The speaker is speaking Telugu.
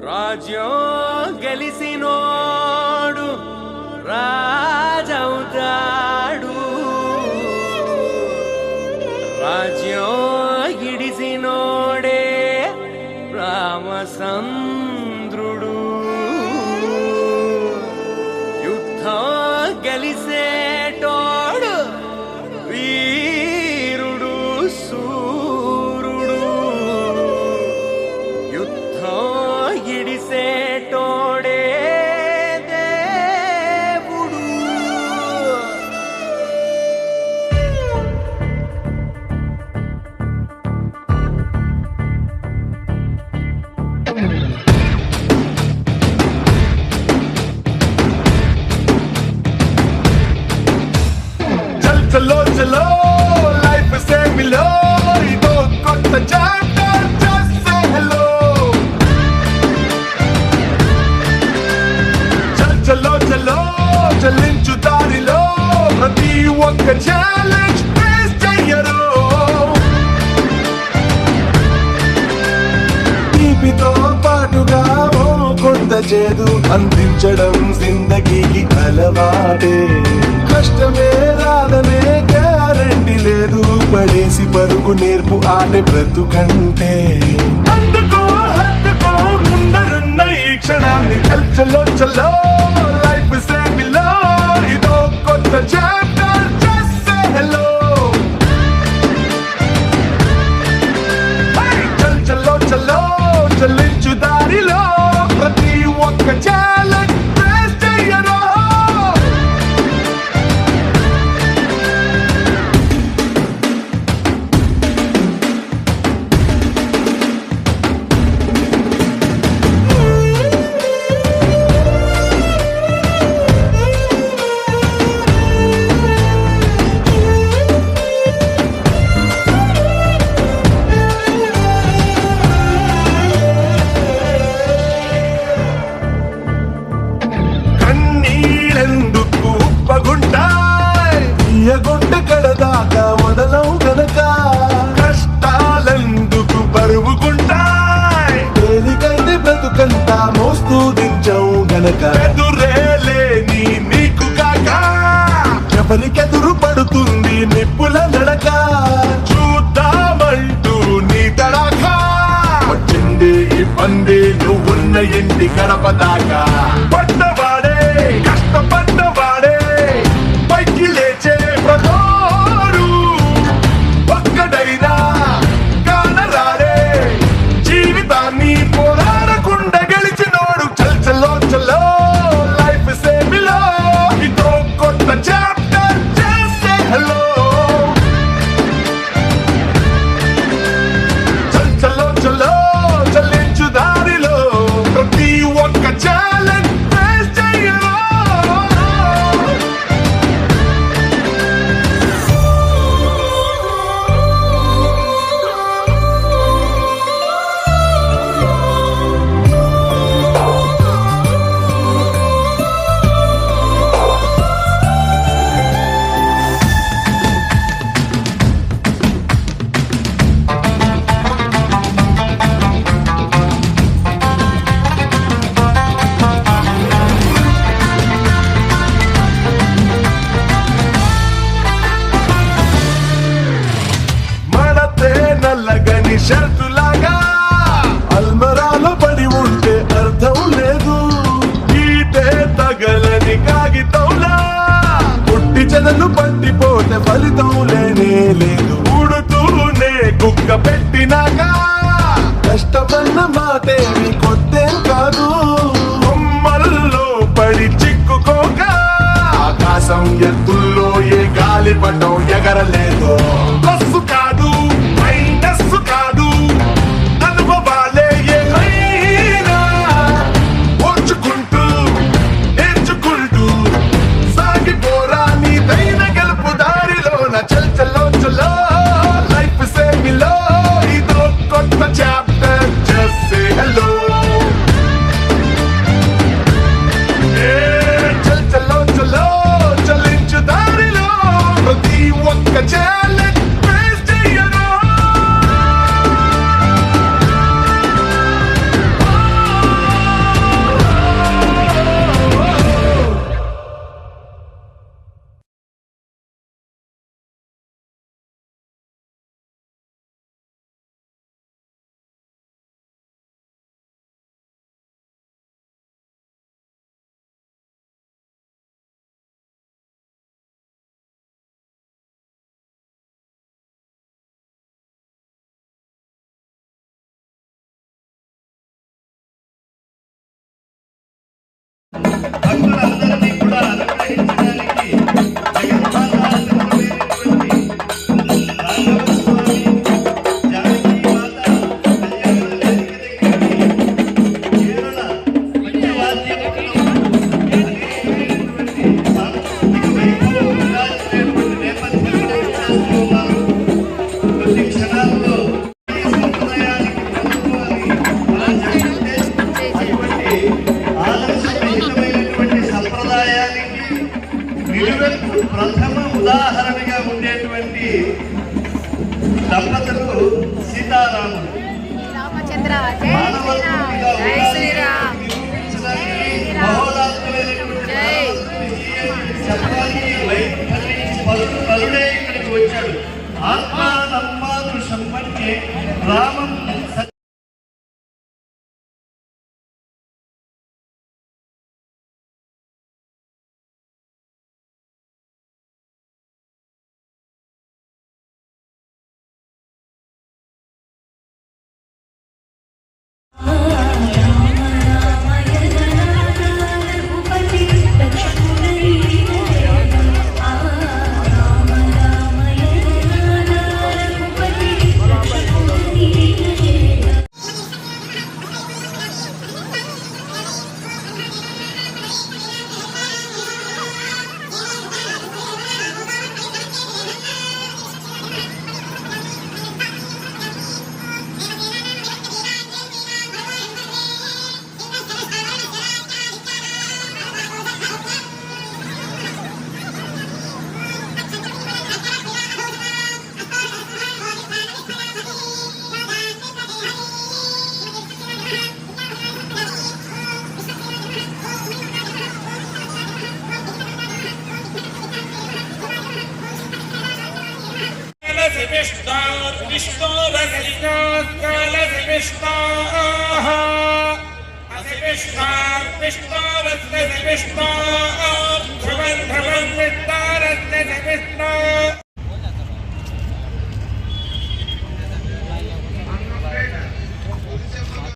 రాజ్యం గెలిసినోడు రాజవుతాడు, రాజ్యం గిడిసినోడే రామచంద్రుడు. యుద్ధం గెలిసేటోడు వీరుడు సూరుడు, యుద్ధం గిడిసేటోడే దేవుడు. చలో చలో లైఫ్ సేమిలో ఇదో కొత్త చాప్టర్, జస్ట్ సే హలో. చలో చలో చలించు దారిలో ప్రతి ఒక్క ఛాలెంజ్ ఫేస్ చెయ్యరు. తీపితో పాటుగా ఓ కొంత చేదు అందించడం జిందగీకి అలవాటే. కష్టమే రాదనే గ్యారంటీ లేదు, పడేసి పరుగు నేర్పు ఆటే బ్రతుకంటే. అందుకో హత్తుకో ముందరున్న ఈ క్షణాన్ని. చలో చలో లైఫ్ సేమిలో ఇదో కొత్త చాప్టర్, జస్ట్ సే హలో. చలో చలో చలించు దారిలో ప్రతి ఒక్క ఛాలెంజ్ ఫేస్ చెయ్యరు. కన్నీళ్ళెందుకు ఉప్పగుంటాయ్, తీయగొండ కడదాకా మొదలవు గనక. కష్టాలెందుకు బరువుకుంటాయ్, తేలికైతే బ్రతుకంతా మోస్తూ దించవు గనక. ఎదురేలేని నీకు కాక ఎవరికెదురు పడుతుంది నిప్పుల నడక. చూద్దామంటూ నీ తడాకా వచ్చింది ఈ పంది నువ్వున్న ఇంటి గడప దాకా. పడ్డవాడే కష్టపడ్డవాడే పైకి లేచే ప్రతోడు, ఒక్కడైనా కానరాడే జీవితాన్ని పోరాడకుండా గెలిచినోడు. చలో చలో లైఫ్ సేమిలో ఇదో కొత్త చాప్టర్, జస్ట్ సే హలో. చలో చలో చలించు దారిలో ప్రతి ఒక్క ఛాలెంజ్ ఫేస్ చెయ్యరు. మనతే నల్లగని షర్టులాగా అల్మరాలో పడి ఉంటే అర్థం లేదు. ఈటే తగలని కాగితంలా పుట్టి చెదలు పట్టిపోతే ఫలితం లేనే లేదు. ఉడుతూనే కుక్క పెట్టినాక కష్టమన్న మాటేమి కొత్తేం కాదు. కొమ్మల్లో పడి చిక్కుకోక ఆకాశం ఎత్తుల్లో ఏ గాలి పటం ఎగరలేదు. ప్లస్ కాదు మైనస్ కాదు, అనుభవాలే ఏమైనా ఓర్చుకుంటూ నేర్చుకుంటూ సాగిపోరా నీదైన గెలుపు దారిలోన. చలో చలో లైఫ్ సేమిలో ఇదో జై శ్రీరామ్ జై చెప్పడానికి బలుడే ఇక్కడికి వచ్చాడు. ఆత్మానమ్మాదృశం అంటే రామం విష్ణు